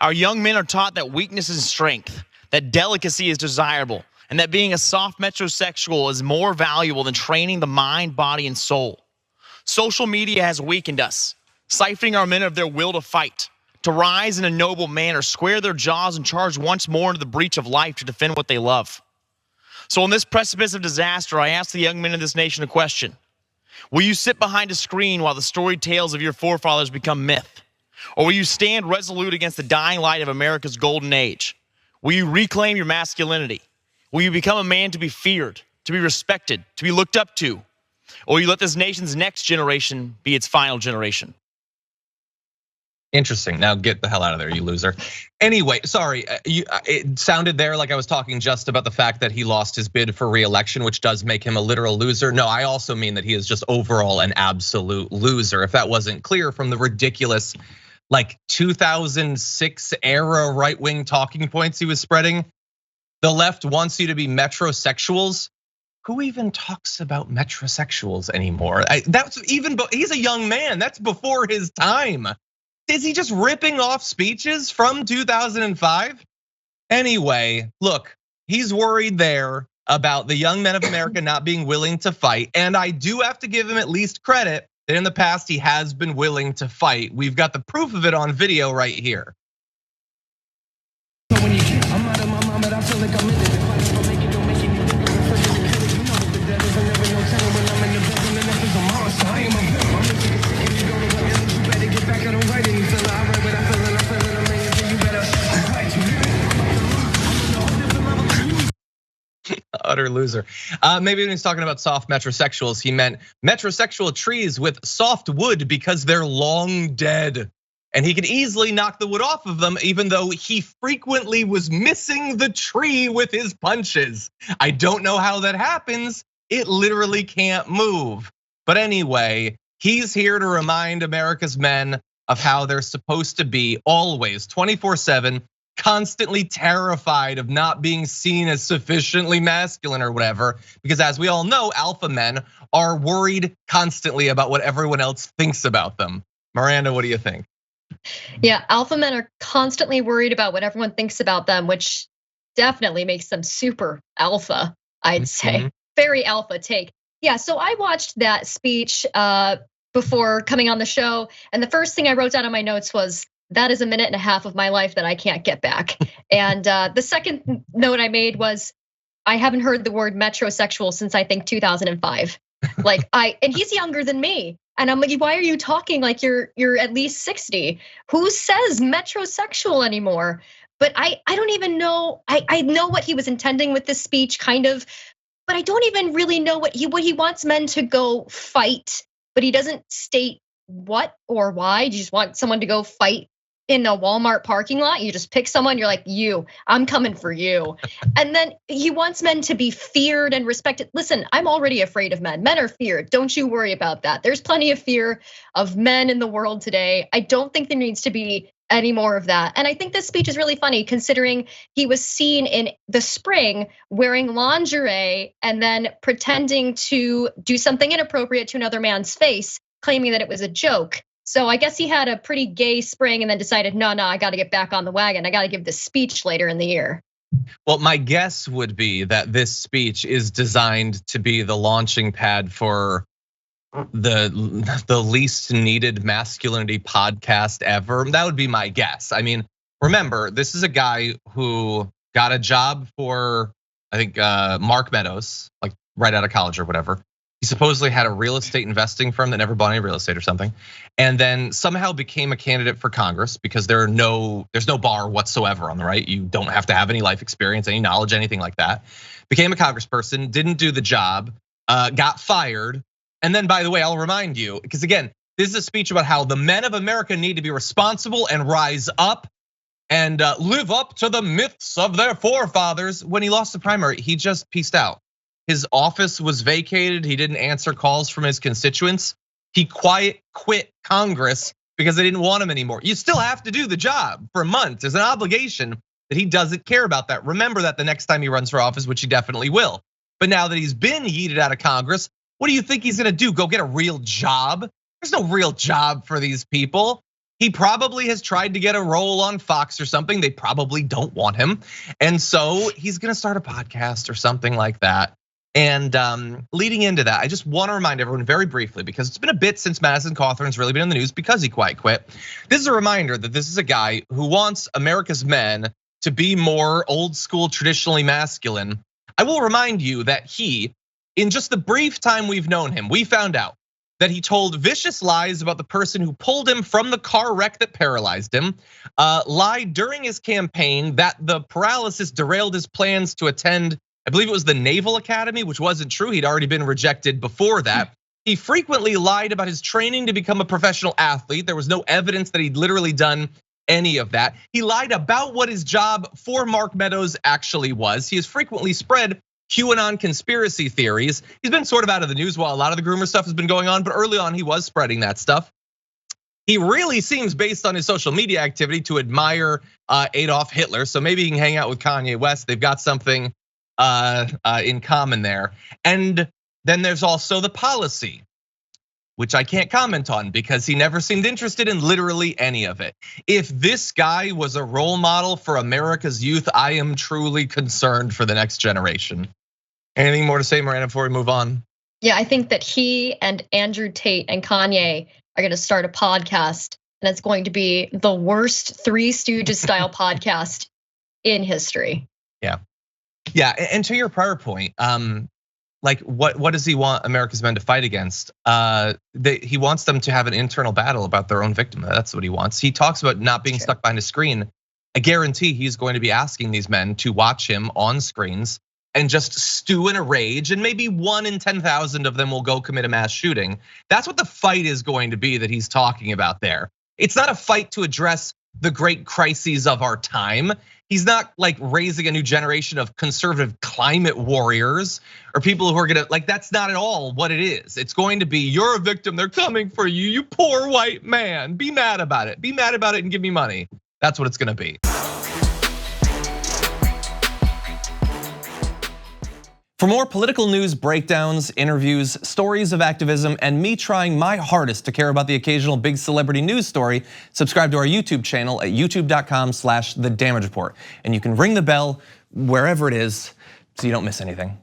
Our young men are taught that weakness is strength, that delicacy is desirable, and that being a soft metrosexual is more valuable than training the mind, body, and soul. Social media has weakened us, siphoning our men of their will to fight, to rise in a noble manner, square their jaws, and charge once more into the breach of life to defend what they love. So on this precipice of disaster, I ask the young men of this nation a question. Will you sit behind a screen while the storied tales of your forefathers become myth? Or will you stand resolute against the dying light of America's golden age? Will you reclaim your masculinity? Will you become a man to be feared, to be respected, to be looked up to? Or will you let this nation's next generation be its final generation? Interesting. Now get the hell out of there, you loser. Anyway, sorry, it sounded there like I was talking just about the fact that he lost his bid for re-election, which does make him a literal loser. No, I also mean that he is just overall an absolute loser. If that wasn't clear from the ridiculous, like 2006 era right-wing talking points he was spreading. The left wants you to be metrosexuals. Who even talks about metrosexuals anymore? He's a young man. That's before his time. Is he just ripping off speeches from 2005? Anyway, look, he's worried there about the young men of America not being willing to fight. And I do have to give him at least credit that in the past he has been willing to fight. We've got the proof of it on video right here. Utter loser. Maybe when he's talking about soft metrosexuals, he meant metrosexual trees with soft wood because they're long dead. And he could easily knock the wood off of them, even though he frequently was missing the tree with his punches. I don't know how that happens. It literally can't move. But anyway, he's here to remind America's men of how they're supposed to be always 24/7. Constantly terrified of not being seen as sufficiently masculine or whatever, because as we all know, alpha men are worried constantly about what everyone else thinks about them. Miranda, what do you think? Yeah, alpha men are constantly worried about what everyone thinks about them, which definitely makes them super alpha, I'd say. Very alpha take. Yeah, so I watched that speech before coming on the show, and the first thing I wrote down on my notes was, that is a minute and a half of my life that I can't get back. And the second note I made was, I haven't heard the word metrosexual since I think 2005. And he's younger than me. And I'm like, why are you talking like you're at least 60? Who says metrosexual anymore? But I don't even know, I know what he was intending with this speech kind of, but I don't even really know what he wants men to go fight, but he doesn't state what or why. You just want someone to go fight in a Walmart parking lot. You just pick someone, you're like, I'm coming for you. And then he wants men to be feared and respected. Listen, I'm already afraid of men. Men are feared. Don't you worry about that. There's plenty of fear of men in the world today. I don't think there needs to be any more of that. And I think this speech is really funny considering he was seen in the spring wearing lingerie and then pretending to do something inappropriate to another man's face, claiming that it was a joke. So I guess he had a pretty gay spring and then decided, no, I gotta get back on the wagon. I gotta give this speech later in the year. Well, my guess would be that this speech is designed to be the launching pad for the least needed masculinity podcast ever. That would be my guess. I mean, remember, this is a guy who got a job for, I think, Mark Meadows, like right out of college or whatever. He supposedly had a real estate investing firm that never bought any real estate or something, and then somehow became a candidate for Congress because there's no bar whatsoever on the right. You don't have to have any life experience, any knowledge, anything like that. Became a congressperson, didn't do the job, got fired. And then, by the way, I'll remind you, because again, this is a speech about how the men of America need to be responsible and rise up and live up to the myths of their forefathers. When he lost the primary, he just peaced out. His office was vacated. He didn't answer calls from his constituents. He quit Congress because they didn't want him anymore. You still have to do the job for a month. There's an obligation that he doesn't care about that. Remember that the next time he runs for office, which he definitely will. But now that he's been yeeted out of Congress, what do you think he's gonna do? Go get a real job? There's no real job for these people. He probably has tried to get a role on Fox or something. They probably don't want him. And so he's gonna start a podcast or something like that. And leading into that, I just wanna remind everyone very briefly, because it's been a bit since Madison Cawthorn's really been in the news because he quite quit. This is a reminder that this is a guy who wants America's men to be more old school, traditionally masculine. I will remind you that he, in just the brief time we've known him, we found out that he told vicious lies about the person who pulled him from the car wreck that paralyzed him, lied during his campaign that the paralysis derailed his plans to attend, I believe it was the Naval Academy, which wasn't true. He'd already been rejected before that. He frequently lied about his training to become a professional athlete. There was no evidence that he'd literally done any of that. He lied about what his job for Mark Meadows actually was. He has frequently spread QAnon conspiracy theories. He's been sort of out of the news while a lot of the groomer stuff has been going on, but early on he was spreading that stuff. He really seems, based on his social media activity, to admire Adolf Hitler. So maybe he can hang out with Kanye West. They've got something in common there. And then there's also the policy, which I can't comment on because he never seemed interested in literally any of it. If this guy was a role model for America's youth, I am truly concerned for the next generation. Anything more to say, Miranda, before we move on? Yeah, I think that he and Andrew Tate and Kanye are gonna start a podcast, and it's going to be the worst Three Stooges style podcast in history. Yeah, and to your prior point, like what does he want America's men to fight against? He wants them to have an internal battle about their own victim. That's what he wants. He talks about not being stuck behind a screen. I guarantee he's going to be asking these men to watch him on screens and just stew in a rage, and maybe 1 in 10,000 of them will go commit a mass shooting. That's what the fight is going to be that he's talking about there. It's not a fight to address the great crises of our time. He's not like raising a new generation of conservative climate warriors or people who are gonna, like, that's not at all what it is. It's going to be, you're a victim, they're coming for you, you poor white man. Be mad about it. Be mad about it and give me money. That's what it's gonna be. For more political news, breakdowns, interviews, stories of activism, and me trying my hardest to care about the occasional big celebrity news story, subscribe to our YouTube channel at youtube.com/thedamagereport. And you can ring the bell wherever it is so you don't miss anything.